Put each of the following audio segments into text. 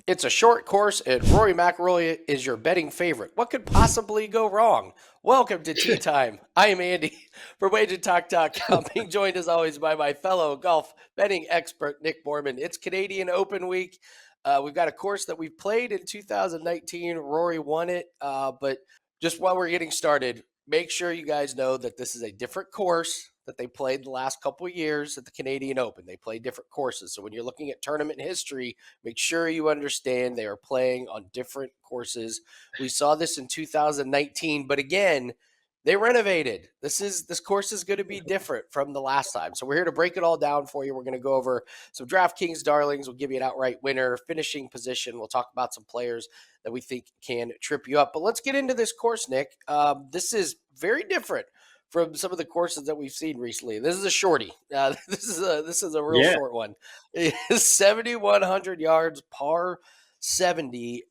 It's a short course, and Rory McIlroy is your betting favorite. What could possibly go wrong? Welcome to Tea Time. I am Andy from WagerTalk.com, being joined as always by my fellow golf betting expert, Nick Borman. It's Canadian Open week. We've got a course that we played in 2019. Rory won it, but just while we're getting started, make sure you guys know that this is a different course that they played the last couple of years at the Canadian Open. They play different courses. So when you're looking at tournament history, make sure you understand they are playing on different courses. We saw this in 2019, but again, they renovated. This course is going to be different from the last time. So we're here to break it all down for you. We're going to go over some DraftKings darlings. We'll give you an outright winner, finishing position. We'll talk about some players that we think can trip you up. But let's get into this course, Nick. This is very different from some of the courses that we've seen recently. This is a shorty. This is a real short one. It is 7,100 yards, par 70.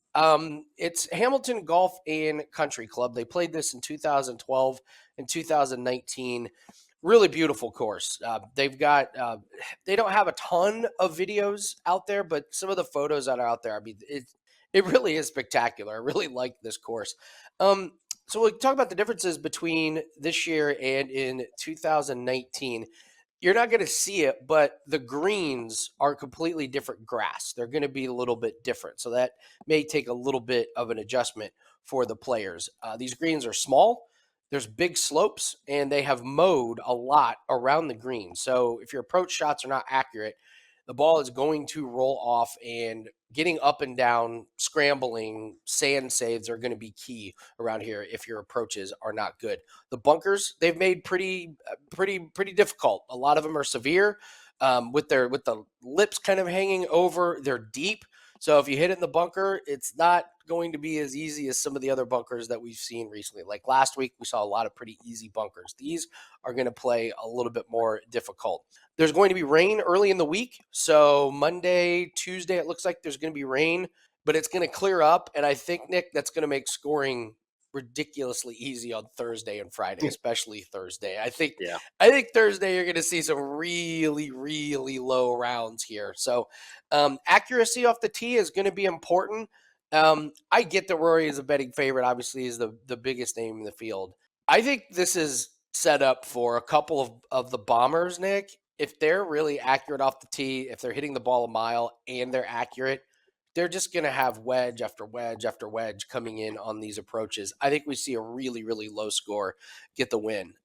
It's Hamilton Golf and Country Club. They played this in 2012 and 2019. Really beautiful course. They've got they don't have a ton of videos out there, but some of the photos that are out there, I mean, it really is spectacular. I really like this course. So we'll talk about the differences between this year and in 2019. You're not going to see it, but the greens are completely different grass. They're going to be a little bit different. So that may take a little bit of an adjustment for the players. These greens are small. There's big slopes, and they have mowed a lot around the green. So if your approach shots are not accurate, the ball is going to roll off, and getting up and down, scrambling, sand saves are going to be key around here if your approaches are not good. The bunkers they've made pretty difficult. A lot of them are severe, with the lips kind of hanging over. They're deep, so if you hit it in the bunker, it's not going to be as easy as some of the other bunkers that we've seen recently. Like last week, we saw a lot of pretty easy bunkers. These are going to play a little bit more difficult. There's going to be rain early in the week. So Monday, Tuesday, it looks like there's going to be rain, but it's going to clear up. And I think, Nick, that's going to make scoring ridiculously easy on Thursday and Friday, especially Thursday. I think Thursday you're going to see some really, really low rounds here. So accuracy off the tee is going to be important. I get that Rory is a betting favorite. Obviously, is the biggest name in the field. I think this is set up for a couple of the bombers, Nick. If they're really accurate off the tee, if they're hitting the ball a mile and they're accurate, they're just going to have wedge after wedge after wedge coming in on these approaches. I think we see a really, really low score get the win.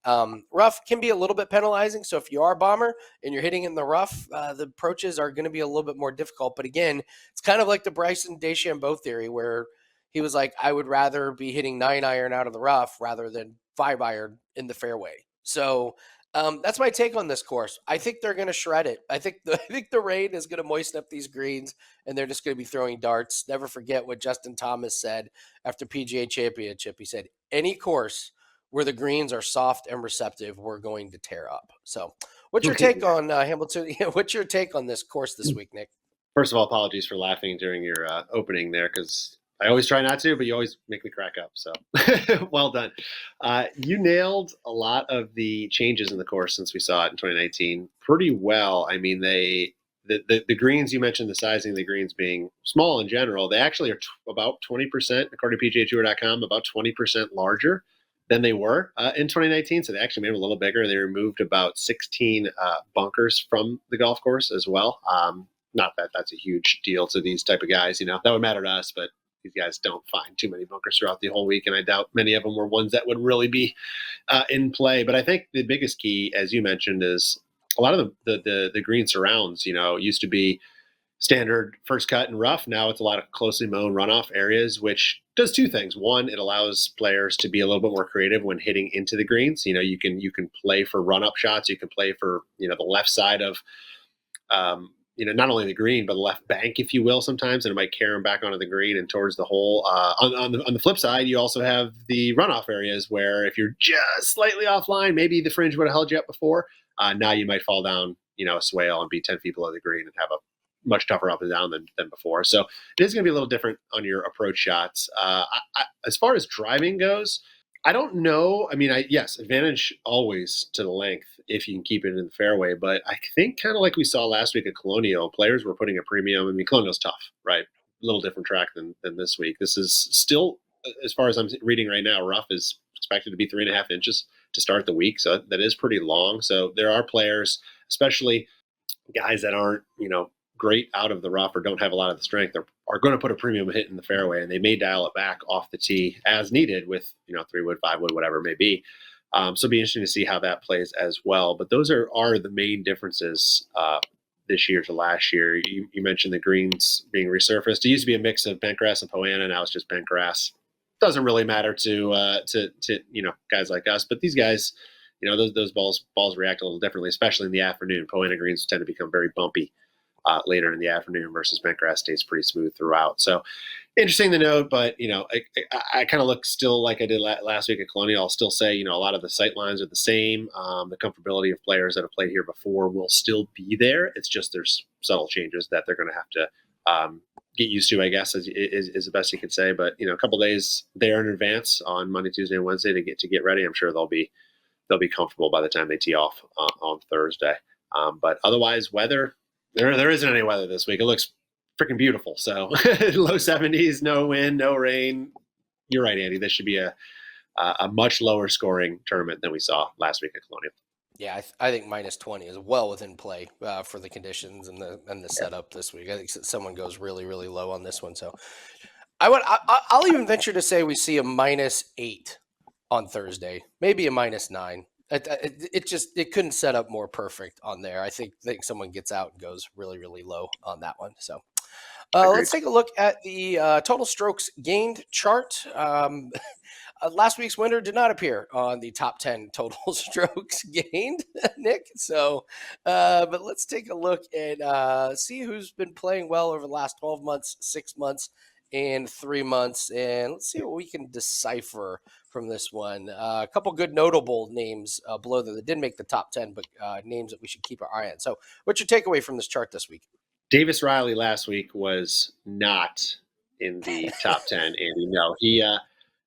Rough can be a little bit penalizing. So if you are a bomber and you're hitting in the rough, the approaches are going to be a little bit more difficult. But again, it's kind of like the Bryson DeChambeau theory where he was like, I would rather be hitting 9-iron out of the rough rather than 5-iron in the fairway. So that's my take on this course. I think they're going to shred it. I think the rain is going to moisten up these greens, and they're just going to be throwing darts. Never forget what Justin Thomas said after PGA Championship. He said, any course where the greens are soft and receptive, we're going to tear up. So what's your take on Hamilton? What's your take on this course this week, Nick? First of all, apologies for laughing during your opening there, because I always try not to, but you always make me crack up. So well done. You nailed a lot of the changes in the course since we saw it in 2019 pretty well. I mean, the greens, you mentioned the sizing of the greens being small in general. They actually are about 20%, according to PGATour.com, about 20% larger than they were in 2019. So they actually made them a little bigger. They removed about 16 bunkers from the golf course as well. Not that that's a huge deal to these type of guys. That would matter to us, but these guys don't find too many bunkers throughout the whole week, and I doubt many of them were ones that would really be in play. But I think the biggest key, as you mentioned, is a lot of the green surrounds. Used to be standard first cut and rough. Now it's a lot of closely mown runoff areas, which does two things. One, it allows players to be a little bit more creative when hitting into the greens. You can play for run up shots. You can play for the left side of not only the green, but the left bank, if you will, sometimes, and it might carry them back onto the green and towards the hole. On the flip side, you also have the runoff areas where if you're just slightly offline, maybe the fringe would have held you up before. Now you might fall down, a swale and be 10 feet below the green and have a much tougher up and down than before. So it is going to be a little different on your approach shots. As far as driving goes, I don't know. I mean, yes, advantage always to the length if you can keep it in the fairway. But I think kind of like we saw last week at Colonial, players were putting a premium. I mean, Colonial's tough, right? little different track than this week. This is still, as far as I'm reading right now, rough is expected to be 3.5 inches to start the week. So that is pretty long. So there are players, especially guys that aren't, great out of the rough or don't have a lot of the strength, are going to put a premium hit in the fairway, and they may dial it back off the tee as needed with, 3-wood, 5-wood, whatever it may be. So it'll be interesting to see how that plays as well. But those are the main differences this year to last year. You mentioned the greens being resurfaced. It used to be a mix of bent grass and Poana. Now it's just bent grass. Doesn't really matter to guys like us, but these guys, those balls react a little differently, especially in the afternoon. Poana greens tend to become very bumpy later in the afternoon versus bent grass stays pretty smooth throughout. So interesting to note, but I kind of look still like I did last week at Colonial. I'll still say a lot of the sight lines are the same. The comfortability of players that have played here before will still be there. It's just there's subtle changes that they're going to have to get used to, I guess, is the best you could say. But a couple days there in advance on Monday, Tuesday, and Wednesday to get ready. I'm sure they'll be comfortable by the time they tee off on Thursday. But otherwise, weather. There isn't any weather this week. It looks freaking beautiful. So low 70s, no wind, no rain. You're right, Andy. This should be a much lower scoring tournament than we saw last week at Colonial. Yeah, I think -20 is well within play for the conditions and the setup this week. I think someone goes really, really low on this one. So I'll even venture to say we see a -8 on Thursday, maybe a -9. It couldn't set up more perfect on there. I think someone gets out and goes really, really low on that one. So let's take a look at the total strokes gained chart. Last week's winner did not appear on the top 10 total strokes gained, Nick. So, but let's take a look and see who's been playing well over the last 12 months, 6 months, and 3 months. And let's see what we can decipher from this one. A couple good notable names below that didn't make the top 10, but names that we should keep our eye on. So what's your takeaway from this chart this week? Davis Riley last week was not in the top 10, Andy. No, he,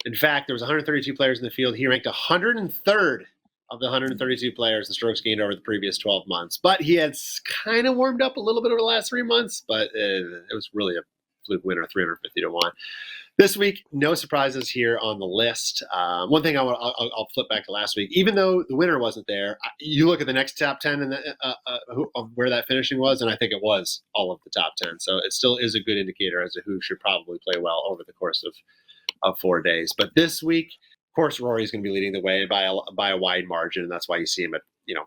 in fact, there was 132 players in the field. He ranked 103rd of the 132 players in strokes gained over the previous 12 months. But he had kind of warmed up a little bit over the last 3 months, but it was really a fluke winner, 350 to 1. This week, no surprises here on the list. One thing I'll flip back to last week. Even though the winner wasn't there, you look at the next top 10 and where that finishing was, and I think it was all of the top 10. So it still is a good indicator as to who should probably play well over the course of 4 days. But this week, of course, Rory is going to be leading the way by a wide margin, and that's why you see him at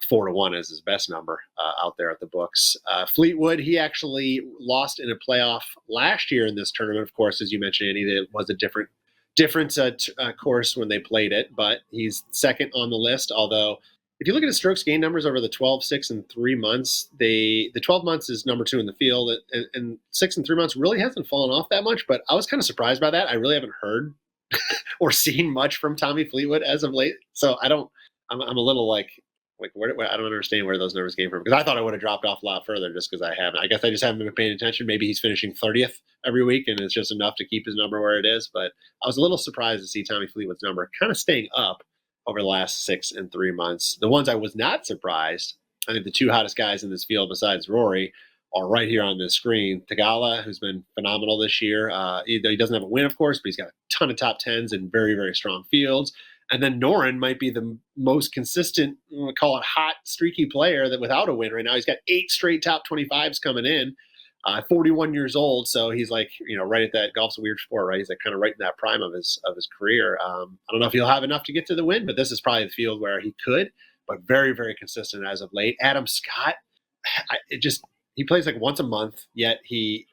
4 to 1 as his best number out there at the books. Fleetwood, he actually lost in a playoff last year in this tournament. Of course, as you mentioned, Andy, it was a different course when they played it, but he's second on the list. Although, if you look at his strokes gain numbers over the 12, 6, and 3 months, the 12 months is number 2 in the field, and 6 and 3 months really hasn't fallen off that much. But I was kind of surprised by that. I really haven't heard or seen much from Tommy Fleetwood as of late, so I'm a little like where I don't understand where those numbers came from, because I thought I would have dropped off a lot further just because I haven't. I guess I just haven't been paying attention. Maybe he's finishing 30th every week, and it's just enough to keep his number where it is. But I was a little surprised to see Tommy Fleetwood's number kind of staying up over the last 6 and 3 months. The ones I was not surprised, I think the 2 hottest guys in this field besides Rory are right here on this screen. Theegala, who's been phenomenal this year. He doesn't have a win, of course, but he's got a ton of top 10s and very, very strong fields. And then Noren might be the most consistent, we'll call it hot, streaky player that without a win right now. He's got 8 straight top 25s coming in, 41 years old. So he's like, right at that, golf's a weird sport, right? He's like kind of right in that prime of his career. I don't know if he'll have enough to get to the win, but this is probably the field where he could, but very, very consistent as of late. Adam Scott, he plays like once a month, yet he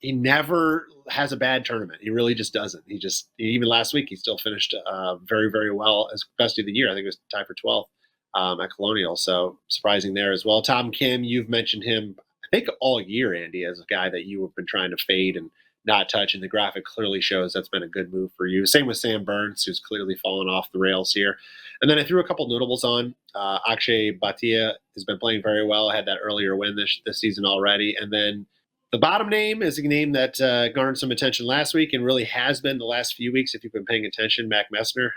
never has a bad tournament. He really just doesn't. Even last week, he still finished very, very well as best of the year. I think it was tied for 12th at Colonial. So surprising there as well. Tom Kim, you've mentioned him, I think, all year, Andy, as a guy that you have been trying to fade and not touch. And the graphic clearly shows that's been a good move for you. Same with Sam Burns, who's clearly fallen off the rails here. And then I threw a couple notables on. Akshay Bhatia has been playing very well. I had that earlier win this season already. And then the bottom name is a name that garnered some attention last week and really has been the last few weeks, if you've been paying attention. Mac Messner.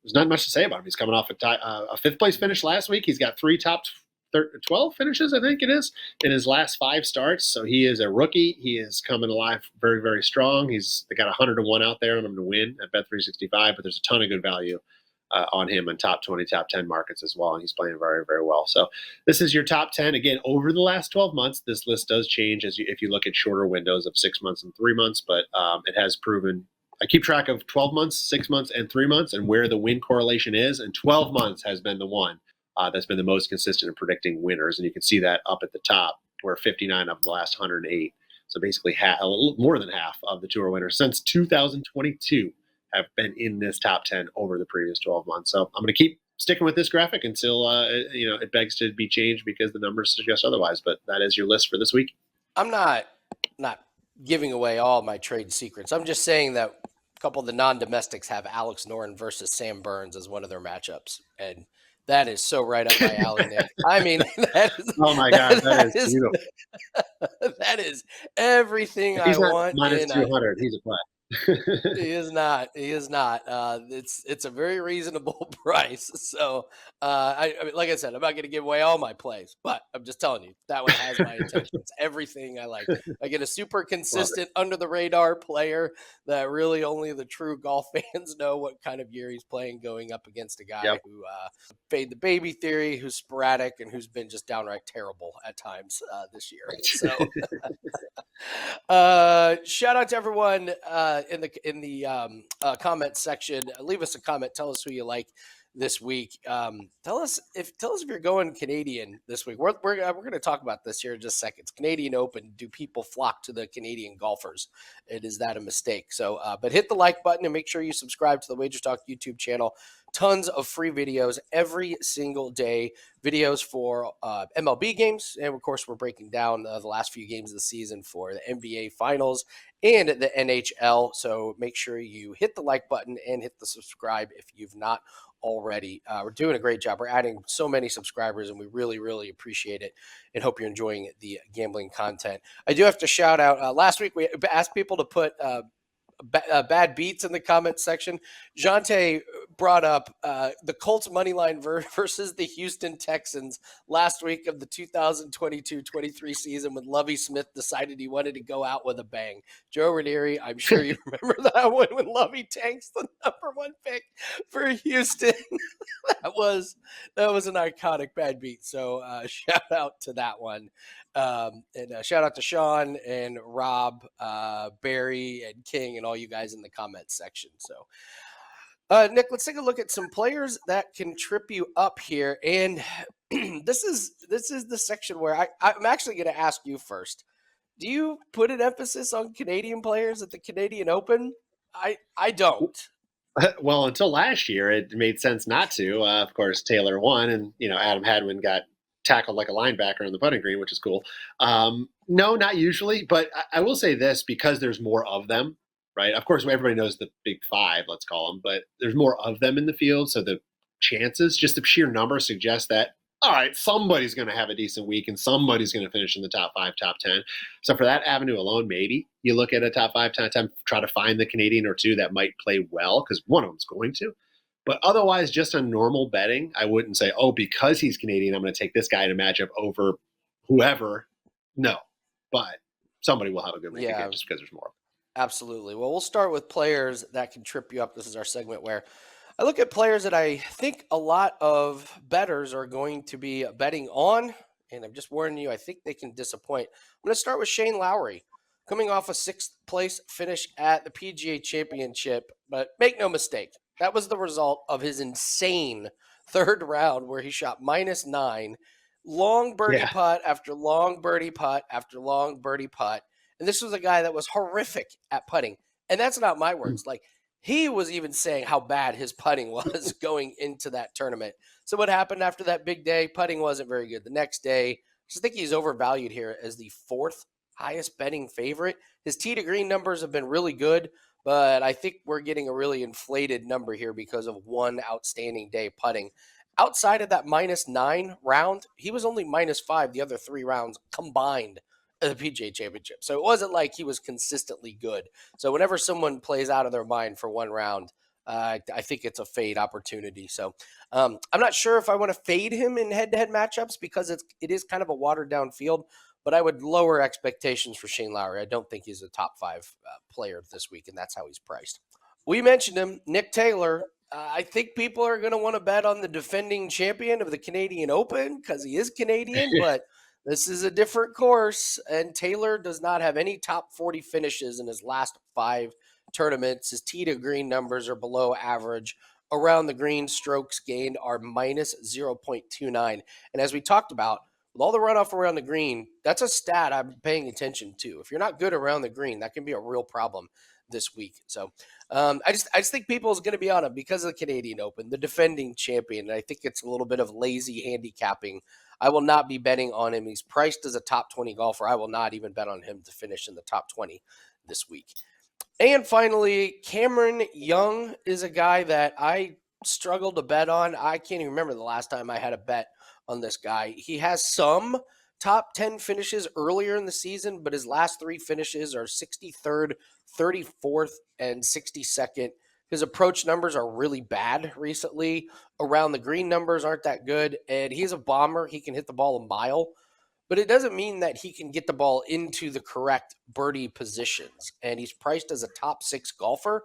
There's not much to say about him. He's coming off a 5th place finish last week. He's got 3 top 12 finishes, I think it is, in his last 5 starts. So he is a rookie. He is coming alive very, very strong. They got 100-1 out there on him to win at Bet365, but there's a ton of good value on him in top 20, top 10 markets as well. And he's playing very, very well. So this is your top 10. Again, over the last 12 months, this list does change if you look at shorter windows of 6 months and 3 months, but it has proven. I keep track of 12 months, 6 months, and 3 months and where the win correlation is. And 12 months has been the one that's been the most consistent in predicting winners. And you can see that up at the top, where 59 of the last 108. So basically a little more than half of the tour winners since 2022 have been in this top 10 over the previous 12 months. So I'm going to keep sticking with this graphic until it begs to be changed because the numbers suggest otherwise. But that is your list for this week. I'm not giving away all my trade secrets. I'm just saying that a couple of the non-domestics have Alex Noren versus Sam Burns as one of their matchups, and that is so right up my alley, Nick. I mean, that is, oh my God, that is beautiful. That is everything I want. Minus 200, he's a play. He is not. It's a very reasonable price. So, I mean, like I said, I'm not going to give away all my plays, but I'm just telling you that one has my attention. It's everything I like. I get a super consistent, under the radar player that really only the true golf fans know what kind of year he's playing, going up against a guy who fade the baby theory, who's sporadic, and who's been just downright terrible at times this year. So. Shout out to everyone in the comment section. Leave us a comment. Tell us who you like this week. Tell us if you're going Canadian this week. We're going to talk about this here in just seconds. Canadian Open. Do people flock to the Canadian golfers? Is that a mistake? So, but hit the like button and make sure you subscribe to the WagerTalk YouTube channel. Tons of free videos every single day. Videos for MLB games. And, of course, we're breaking down the last few games of the season for the NBA Finals and the NHL. So make sure you hit the like button and hit the subscribe if you've not already. We're doing a great job. We're adding so many subscribers, and we really, really appreciate it and hope you're enjoying the gambling content. I do have to shout out, last week we asked people to put bad beats in the comments section. Jante brought up the Colts money line versus the Houston Texans last week of the 2022-23 season when Lovie Smith decided he wanted to go out with a bang. Joe Ranieri, I'm sure you remember that one when Lovie tanks the #1 pick for Houston. that was an iconic bad beat. So shout out to that one. And shout out to Sean and Rob, Barry, and King, and all you guys in the comments section. So, Nick, let's take a look at some players that can trip you up here. And this is the section where I'm actually going to ask you first. Do you put an emphasis on Canadian players at the Canadian Open? I don't. Well, until last year, it made sense not to. Of course, Taylor won, and Adam Hadwin got tackled like a linebacker on the putting green, which is cool. No, not usually, but I will say this, because there's more of them, right? Of course, everybody knows the big five, let's call them, but there's more of them in the field. So the chances, just the sheer number, suggest that, all right, somebody's going to have a decent week and somebody's going to finish in the top 5, top 10. So for that avenue alone, maybe you look at a top 5, top 10, try to find the Canadian or two that might play well, because one of them's going to. But otherwise, just on normal betting, I wouldn't say, oh, because he's Canadian, I'm going to take this guy in a matchup over whoever. No. But somebody will have a good week again just because there's more. Absolutely. Well, we'll start with players that can trip you up. This is our segment where I look at players that I think a lot of bettors are going to be betting on. And I'm just warning you, I think they can disappoint. I'm going to start with Shane Lowry, coming off a 6th place finish at the PGA Championship. But make no mistake, that was the result of his insane 3rd round where he shot -9, long birdie putt after long birdie putt after long birdie putt. And this was a guy that was horrific at putting. And that's not my words. Like, he was even saying how bad his putting was going into that tournament. So what happened after that big day? Putting wasn't very good. The next day, I just think he's overvalued here as the 4th highest betting favorite. His tee to green numbers have been really good, but I think we're getting a really inflated number here because of one outstanding day putting. Outside of that -9 round, he was only -5 the other 3 rounds combined at the PGA Championship. So it wasn't like he was consistently good. So whenever someone plays out of their mind for one round, I think it's a fade opportunity. So I'm not sure if I want to fade him in head-to-head matchups because it is kind of a watered-down field, but I would lower expectations for Shane Lowry. I don't think he's a top 5 player this week, and that's how he's priced. We mentioned him, Nick Taylor. I think people are going to want to bet on the defending champion of the Canadian Open because he is Canadian, but this is a different course, and Taylor does not have any top 40 finishes in his last 5 tournaments. His tee to green numbers are below average. Around the green, strokes gained are minus 0.29. And as we talked about, with all the runoff around the green, that's a stat I'm paying attention to. If you're not good around the green, that can be a real problem this week. So I just think people is going to be on him because of the Canadian Open, the defending champion. And I think it's a little bit of lazy handicapping. I will not be betting on him. He's priced as a top 20 golfer. I will not even bet on him to finish in the top 20 this week. And finally, Cameron Young is a guy that I struggled to bet on. I can't even remember the last time I had a bet on this guy. He has some top 10 finishes earlier in the season, but his last 3 finishes are 63rd, 34th, and 62nd. His approach numbers are really bad recently. Around the green numbers aren't that good, and he's a bomber. He can hit the ball a mile, but it doesn't mean that he can get the ball into the correct birdie positions, and he's priced as a top 6 golfer.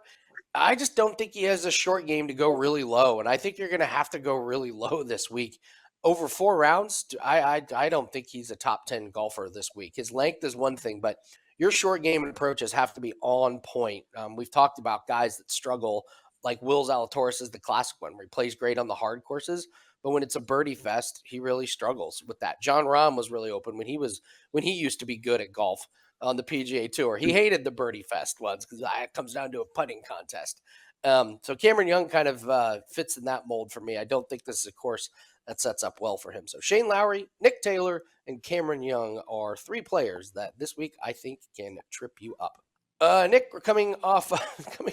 I just don't think he has a short game to go really low, and I think you're going to have to go really low this week. Over 4 rounds, I don't think he's a top 10 golfer this week. His length is one thing, but your short game approaches have to be on point. We've talked about guys that struggle, like Will Zalatoris is the classic one, where he plays great on the hard courses, but when it's a birdie fest, he really struggles with that. John Rahm was really open when he used to be good at golf on the PGA Tour. He hated the birdie fest ones because it comes down to a putting contest. So Cameron Young kind of fits in that mold for me. I don't think this is a course that sets up well for him. So Shane Lowry, Nick Taylor, and Cameron Young are 3 players that this week I think can trip you up. Nick, we're coming off. I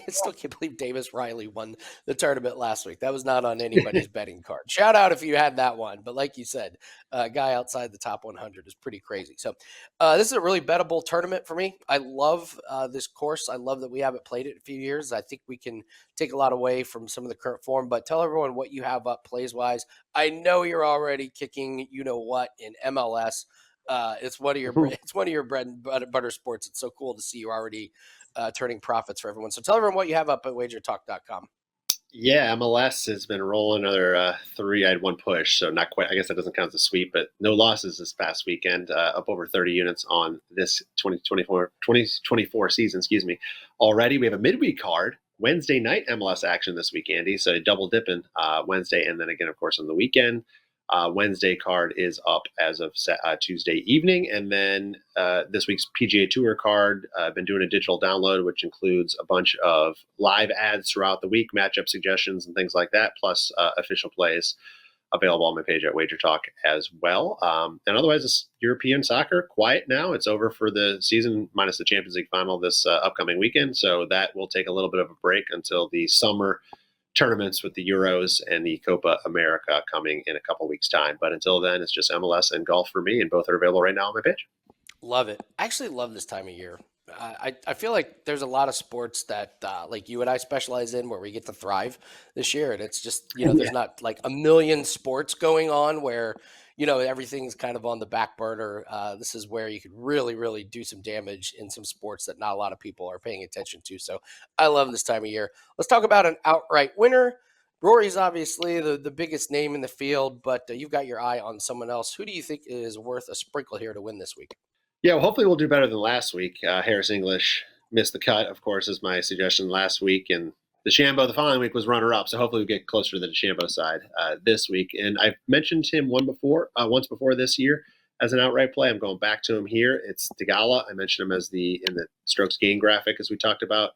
still can't believe Davis Riley won the tournament last week. That was not on anybody's betting card. Shout out if you had that one. But like you said, a guy outside the top 100 is pretty crazy. So this is a really bettable tournament for me. I love this course. I love that we haven't played it in a few years. I think we can take a lot away from some of the current form. But tell everyone what you have up plays wise. I know you're already kicking you know what in MLS. It's one of your bread and butter sports. It's so cool to see you already turning profits for everyone. So tell everyone what you have up at WagerTalk.com. Yeah, MLS has been rolling another 3. I had 1 push, so not quite. I guess that doesn't count as a sweep, but no losses this past weekend. Up over 30 units on this 2024 season. Excuse me. Already, we have a midweek card. Wednesday night MLS action this week, Andy. So double dipping Wednesday, and then again, of course, on the weekend. Wednesday card is up as of Tuesday evening. And then this week's PGA Tour card, I've been doing a digital download, which includes a bunch of live ads throughout the week, matchup suggestions and things like that, plus official plays available on my page at WagerTalk as well. And otherwise, it's European soccer, quiet now. It's over for the season, minus the Champions League final this upcoming weekend. So that will take a little bit of a break until the summer tournaments with the Euros and the Copa America coming in a couple weeks' time. But until then, it's just MLS and golf for me, and both are available right now on my page. Love it. I actually love this time of year. I feel like there's a lot of sports that like you and I specialize in where we get to thrive this year. And it's just, there's not like a million sports going on where, everything's kind of on the back burner. This is where you could really, really do some damage in some sports that not a lot of people are paying attention to. So I love this time of year. Let's talk about an outright winner. Rory's obviously the biggest name in the field, but you've got your eye on someone else. Who do you think is worth a sprinkle here to win this week? Yeah, well, hopefully we'll do better than last week. Harris English missed the cut, of course, is my suggestion last week. And DeChambeau the following week was runner-up, so hopefully we get closer to the DeChambeau side this week. And I've mentioned him once before this year as an outright play. I'm going back to him here. It's Theegala. I mentioned him in the strokes gain graphic as we talked about.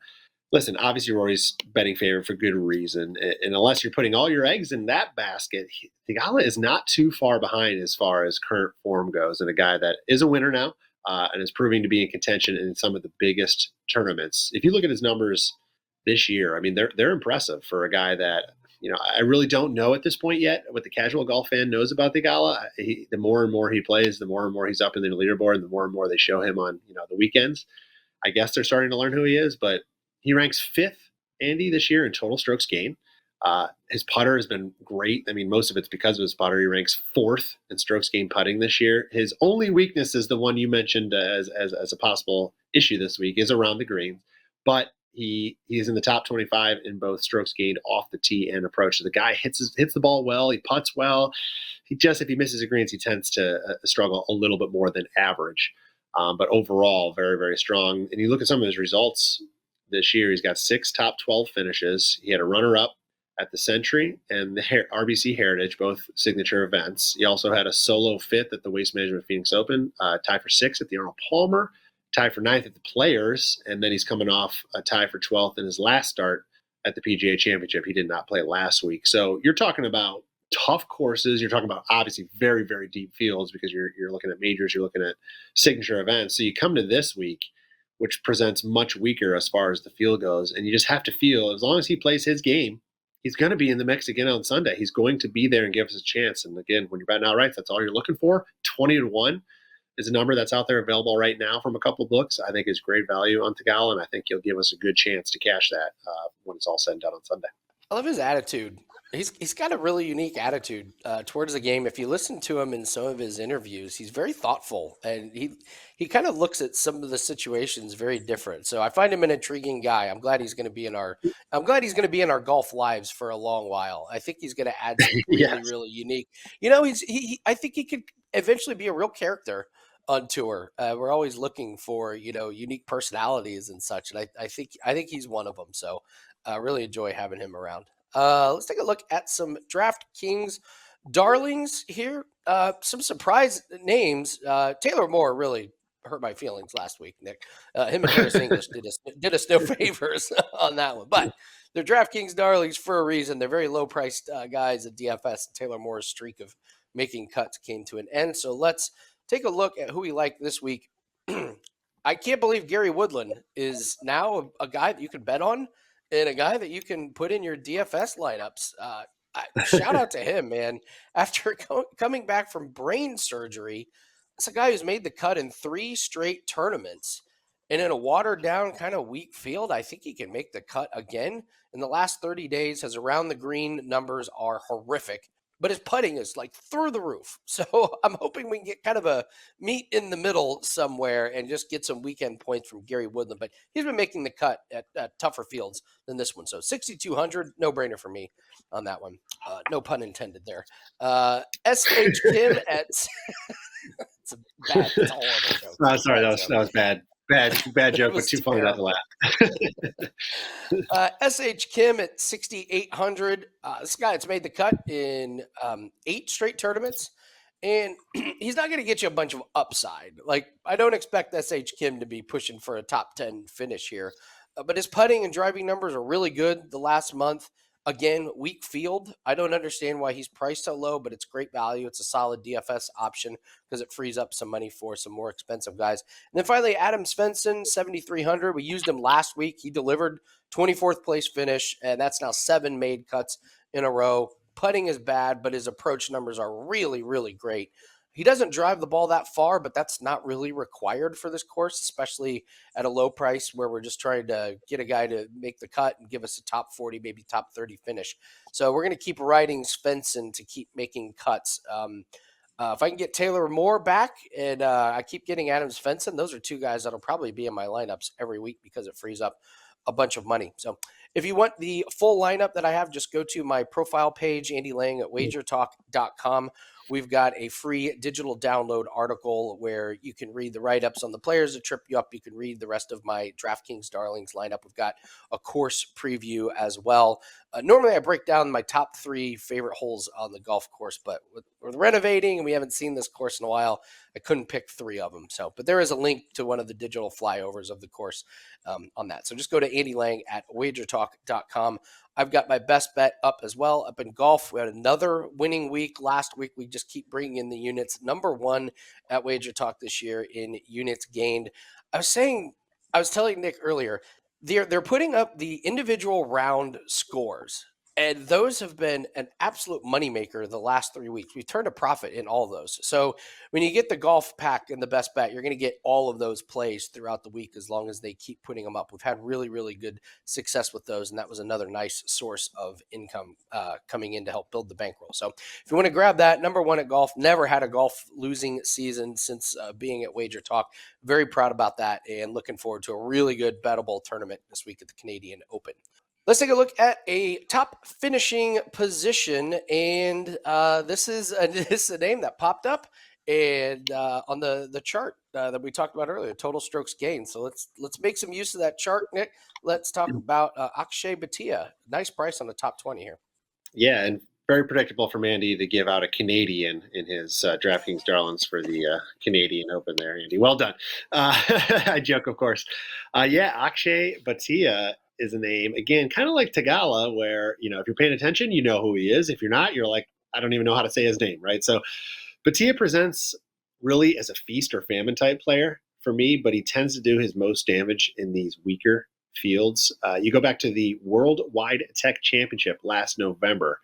Listen, obviously Rory's betting favorite for good reason. And unless you're putting all your eggs in that basket, Theegala is not too far behind as far as current form goes, and a guy that is a winner now and is proving to be in contention in some of the biggest tournaments. If you look at his numbers this year, I mean, they're impressive for a guy that, I really don't know at this point yet what the casual golf fan knows about Theegala. The more and more he plays, the more and more he's up in the leaderboard, and the more and more they show him on, the weekends. I guess they're starting to learn who he is, but he ranks 5th Andy, this year in total strokes gained. His putter has been great. I mean, most of it's because of his putter. He ranks 4th in strokes gained putting this year. His only weakness is the one you mentioned as a possible issue this week is around the greens, but he is in the top 25 in both strokes gained off the tee and approach. So the guy hits the ball well. He putts well. If he misses the greens, he tends to struggle a little bit more than average. But overall, very, very strong. And you look at some of his results this year, he's got 6 top 12 finishes. He had a runner-up at the Century and the RBC Heritage, both signature events. He also had a solo 5th at the Waste Management Phoenix Open, tie for 6th at the Arnold Palmer, tie for 9th at the Players, and then he's coming off a tie for 12th in his last start at the PGA Championship. He did not play last week. So you're talking about tough courses. You're talking about obviously very, very deep fields because you're looking at majors, you're looking at signature events. So you come to this week, which presents much weaker as far as the field goes, and you just have to feel as long as he plays his game, he's going to be in the mix again on Sunday. He's going to be there and give us a chance. And again, when you're betting outright, that's all you're looking for. 20-1 is a number that's out there available right now from a couple of books. I think is great value on Theegala, and I think he'll give us a good chance to cash that when it's all said and done on Sunday. I love his attitude. He's got a really unique attitude towards the game. If you listen to him in some of his interviews, he's very thoughtful, and he kind of looks at some of the situations very different. So I find him an intriguing guy. I'm glad he's going to be in our golf lives for a long while. I think he's going to add some really really unique. I think he could eventually be a real character on tour. We're always looking for unique personalities and such, and I think he's one of them. So I really enjoy having him around. Let's take a look at some DraftKings darlings here. Some surprise names. Taylor Moore really hurt my feelings last week, Nick. Him and Harris English did us no favors on that one. But they're DraftKings darlings for a reason. They're very low-priced guys at DFS. Taylor Moore's streak of making cuts came to an end. So let's take a look at who we like this week. I can't believe Gary Woodland is now a guy that you can bet on and a guy that you can put in your DFS lineups. Shout out to him, man. After coming back from brain surgery, it's a guy who's made the cut in 3 straight tournaments. And in a watered-down kind of weak field, I think he can make the cut again. In the last 30 days, his around-the-green numbers are horrific. But his putting is like through the roof. So I'm hoping we can get kind of a meet in the middle somewhere and just get some weekend points from Gary Woodland. But he's been making the cut at tougher fields than this one. So 6,200, no brainer for me on that one. No pun intended there. S.H. Kim at it's a horrible joke. Oh, sorry, that was bad. Bad joke, but too funny not to laugh. S.H. Kim at 6,800. This guy has made the cut in 8 straight tournaments, and he's not going to get you a bunch of upside. Like, I don't expect S.H. Kim to be pushing for a top 10 finish here, but his putting and driving numbers are really good the last month. Again, weak field. I don't understand why he's priced so low, but it's great value. It's a solid DFS option because it frees up some money for some more expensive guys. And then finally, Adam Svensson, 7,300. We used him last week. He delivered 24th place finish, and that's now 7 made cuts in a row. Putting is bad, but his approach numbers are really, really great. He doesn't drive the ball that far, but that's not really required for this course, especially at a low price where we're just trying to get a guy to make the cut and give us a top 40, maybe top 30 finish. So we're going to keep riding Svensson to keep making cuts. If I can get Taylor Moore back and I keep getting Adam Svensson, those are 2 guys that'll probably be in my lineups every week because it frees up a bunch of money. So if you want the full lineup that I have, just go to my profile page, Andy Lang at WagerTalk.com. We've got a free digital download article where you can read the write-ups on the players that trip you up. You can read the rest of my DraftKings Darlings lineup. We've got a course preview as well. Normally I break down my top 3 favorite holes on the golf course, but with renovating and we haven't seen this course in a while, I couldn't pick 3 of them. So, but there is a link to one of the digital flyovers of the course on that. So just go to Andy Lang at WagerTalk.com. I've got my best bet up as well. Up in golf, we had another winning week. Last week, we just keep bringing in the units. Number 1 at WagerTalk this year in units gained. I was telling Nick earlier, they're putting up the individual round scores And those have been an absolute moneymaker the last 3 weeks. We've turned a profit in all of those. So when you get the golf pack and the best bet, you're going to get all of those plays throughout the week as long as they keep putting them up. We've had really, really good success with those. And that was another nice source of income coming in to help build the bankroll. So if you want to grab that, number one at golf, never had a golf losing season since being at WagerTalk. Very proud about that and looking forward to a really good bettable tournament this week at the Canadian Open. Let's take a look at a top finishing position, and this is a name that popped up and on the chart that we talked about earlier, total strokes gained. So let's make some use of that chart, Nick. Let's talk about Akshay Bhatia. Nice price on the top 20 here. Yeah, and very predictable for Andy to give out a Canadian in his DraftKings Darlings for the Canadian Open there, Andy. Well done. I joke, of course. Yeah, Akshay Bhatia is a name, again, kind of like Theegala, where, if you're paying attention, you know who he is. If you're not, you're like, I don't even know how to say his name, right? So Bhatia presents really as a feast or famine type player for me, but he tends to do his most damage in these weaker fields. You go back to the Worldwide Tech Championship last November.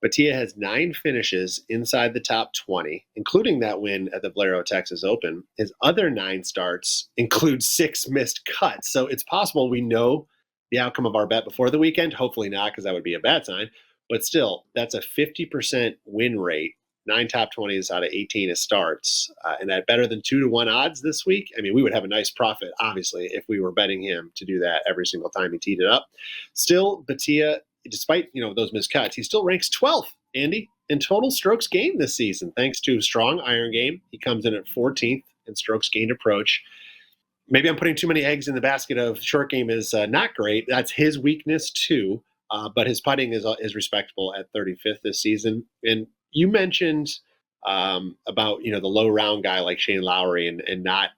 Bhatia has 9 finishes inside the top 20, including that win at the Valero Texas Open. His other 9 starts include 6 missed cuts. So it's possible we know the outcome of our bet before the weekend. Hopefully not, because that would be a bad sign. But still, that's a 50% win rate. 9 top 20s out of 18 as starts. And at better than 2-1 odds this week, I mean, we would have a nice profit, obviously, if we were betting him to do that every single time he teed it up. Still, Bhatia, despite those missed cuts, he still ranks 12th, Andy, in total strokes gained this season, thanks to strong iron game. He comes in at 14th in strokes gained approach. Maybe I'm putting too many eggs in the basket of short game is not great. That's his weakness too. But his putting is respectable at 35th this season. And you mentioned about the low round guy like Shane Lowry and not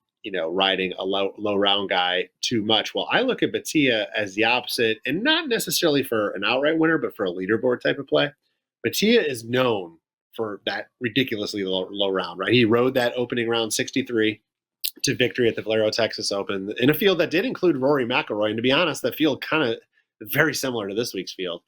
riding a low round guy too much. Well, I look at Bhatia as the opposite, and not necessarily for an outright winner, but for a leaderboard type of play. Bhatia is known for that ridiculously low round, right? He rode that opening round 63 to victory at the Valero Texas Open in a field that did include Rory McIlroy. And to be honest, that field kind of very similar to this week's field.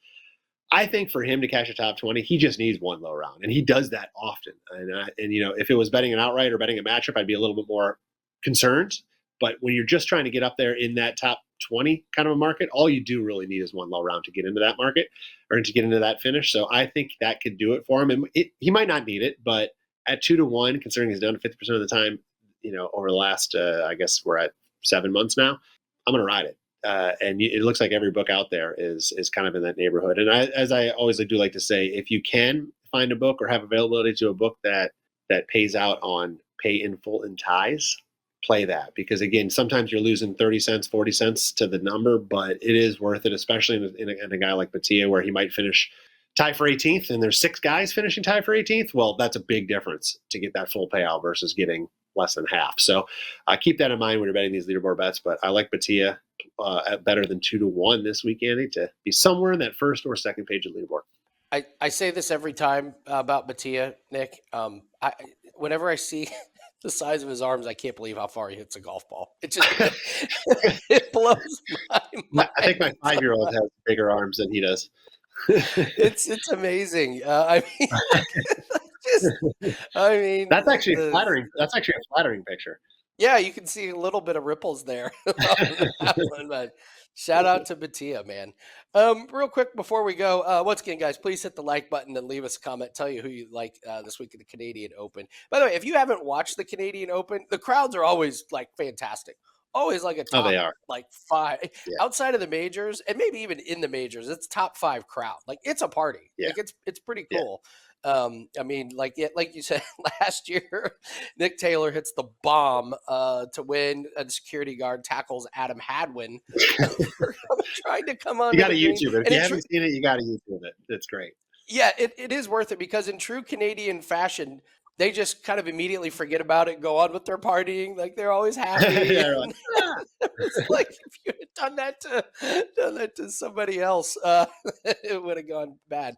I think for him to cash a top 20, he just needs one low round, and he does that often. And if it was betting an outright or betting a matchup, I'd be a little bit more concerned. But when you're just trying to get up there in that top 20 kind of a market, all you do really need is one low round to get into that market or to get into that finish. So I think that could do it for him. And he might not need it, but at 2-1, considering he's done 50% of the time, over the last, I guess we're at 7 months now, I'm going to ride it. And it looks like every book out there is kind of in that neighborhood. And as I always do like to say, if you can find a book or have availability to a book that pays out on pay in full in ties, play that. Because again, sometimes you're losing 30 cents, 40 cents to the number, but it is worth it, especially in a guy like Bhatia, where he might finish tie for 18th and there's 6 guys finishing tie for 18th. Well, that's a big difference to get that full payout versus getting less than half. So keep that in mind when you're betting these leaderboard bets. But I like Bhatia at better than 2-1 this week, Andy, to be somewhere in that first or second page of the leaderboard. I say this every time about Bhatia, Nick. Whenever I see the size of his arms, I can't believe how far he hits a golf ball. It just it blows my mind. I think my 5-year-old has bigger arms than he does. It's amazing. That's actually a flattering. That's actually a flattering picture. Yeah, you can see a little bit of ripples there. But shout out to Bhatia, man. Real quick before we go, once again, guys, please hit the like button and leave us a comment. Tell you who you like this week at the Canadian Open. By the way, if you haven't watched the Canadian Open, the crowds are always like fantastic. Always like a top, they are. like 5 Yeah. outside of the majors, and maybe even in the majors. It's top 5 crowd. Like it's a party. Yeah. Like it's pretty cool. Like you said last year, Nick Taylor hits the bomb to win, and the security guard tackles Adam Hadwin for trying to come on. You got to YouTube it. If you haven't seen it, you got to YouTube it. It's great. Yeah, it is worth it because in true Canadian fashion, they just kind of immediately forget about it, go on with their partying, like they're always happy. It's like if you had done that to somebody else, it would have gone bad.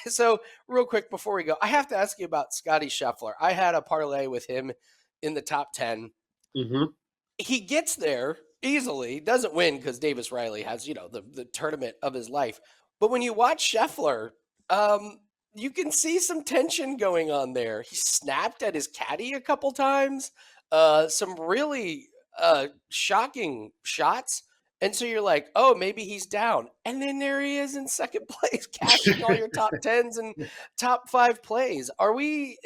So real quick before we go, I have to ask you about Scotty Scheffler. I had a parlay with him in the top 10. Mm-hmm. He gets there easily, doesn't win because Davis Riley has, the tournament of his life. But when you watch Scheffler, you can see some tension going on there. He snapped at his caddy a couple times. Some really shocking shots. And so you're like, oh, maybe he's down. And then there he is in second place, cashing all your top tens and top 5 plays. Are we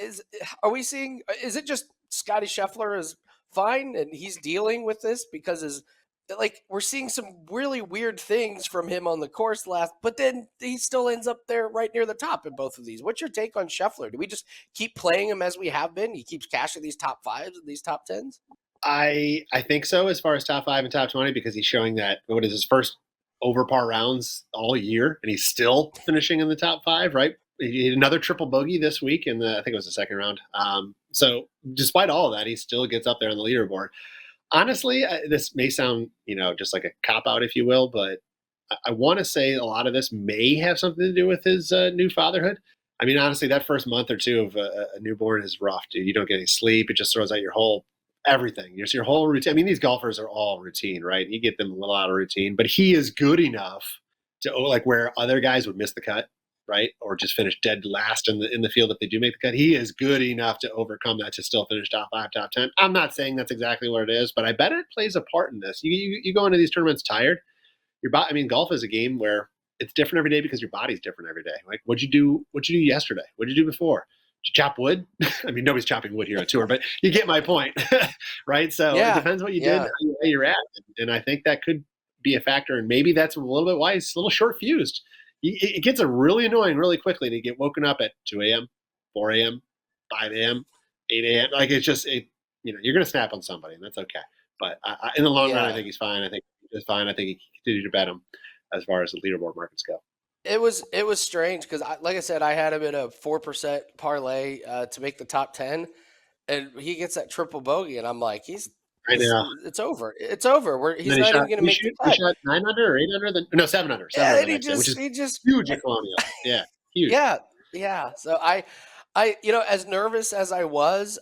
seeing, is it just Scotty Scheffler is fine and he's dealing with this because we're seeing some really weird things from him on the course but then he still ends up there right near the top in both of these. What's your take on Scheffler? Do we just keep playing him as we have been? He keeps cashing these top 5s and these top 10s? I think so, as far as top 5 and top 20, because he's showing that what is his first over par rounds all year, and he's still finishing in the top 5. Right, he had another triple bogey this week in I think it was the second round. So despite all of that, he still gets up there on the leaderboard. Honestly, this may sound just like a cop out, if you will, but I want to say a lot of this may have something to do with his new fatherhood. I mean, honestly, that first month or two of a newborn is rough, dude. You don't get any sleep. It just throws out your whole everything. Your whole routine. I mean, these golfers are all routine, right? You get them a little out of routine, but he is good enough to where other guys would miss the cut, right? Or just finish dead last in the field if they do make the cut. He is good enough to overcome that to still finish top 5, top 10. I'm not saying that's exactly what it is, but I bet it plays a part in this. You go into these tournaments tired. I mean, golf is a game where it's different every day because your body's different every day. Like, what'd you do yesterday? What'd you do before? Did you chop wood? I mean, nobody's chopping wood here on tour, but you get my point, right? So it depends what you did, how you're at. And I think that could be a factor. And maybe that's a little bit why he's a little short fused. It gets really annoying really quickly to get woken up at 2 a.m., 4 a.m., 5 a.m., 8 a.m. Like, it's just, you're going to snap on somebody, and that's okay. But in the long run, I think he's fine. I think he's fine. I think he can continue to bet him as far as the leaderboard markets go. It was strange because, like I said, I had him in a 4% parlay to make the top 10, and he gets that triple bogey, and I'm like, I know. It's over. It's over. He's not even going to make the cut. He shot 9 under or 8 under? No, 7 under. And he just huge at Colonial. Yeah, huge. Yeah. So I, as nervous as I was,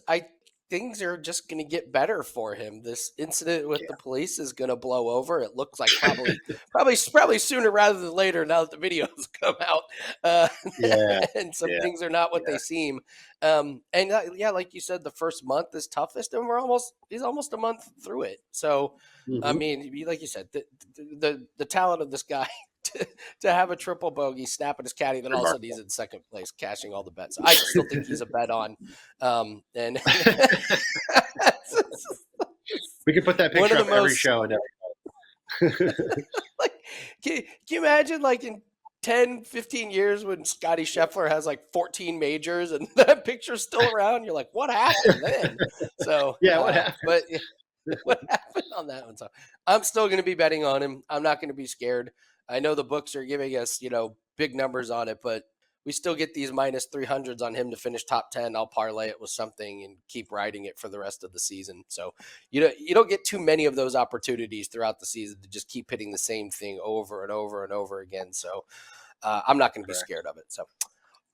things are just going to get better for him. This incident with the police is going to blow over. It looks like probably sooner rather than later now that the videos come out. And some things are not what they seem. Like you said, the first month is toughest, and he's almost a month through it. So, I mean, like you said, the talent of this guy to have a triple bogey, snapping his caddy, then all of a sudden he's in second place, cashing all the bets. I still think he's a bet on. And we could put that picture up every show and every like, can you imagine, like, in 10, 15 years when Scotty Scheffler has like 14 majors and that picture's still around? You're like, what happened then? So what happened? But what happened on that one? So I'm still going to be betting on him. I'm not going to be scared. I know the books are giving us, big numbers on it, but we still get these minus 300s on him to finish top 10. I'll parlay it with something and keep riding it for the rest of the season. So you don't get too many of those opportunities throughout the season to just keep hitting the same thing over and over and over again. So I'm not going to be scared of it. So,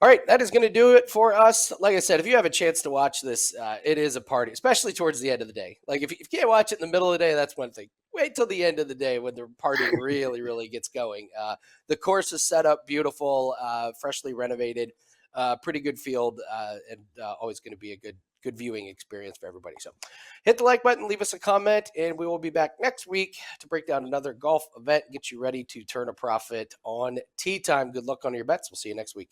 all right, that is going to do it for us. Like I said, if you have a chance to watch this, it is a party, especially towards the end of the day. Like, if you can't watch it in the middle of the day, that's one thing. Wait till the end of the day when the party really, really gets going. The course is set up beautiful, freshly renovated, pretty good field, and always going to be a good viewing experience for everybody. So hit the like button, leave us a comment, and we will be back next week to break down another golf event, get you ready to turn a profit on tee time. Good luck on your bets. We'll see you next week.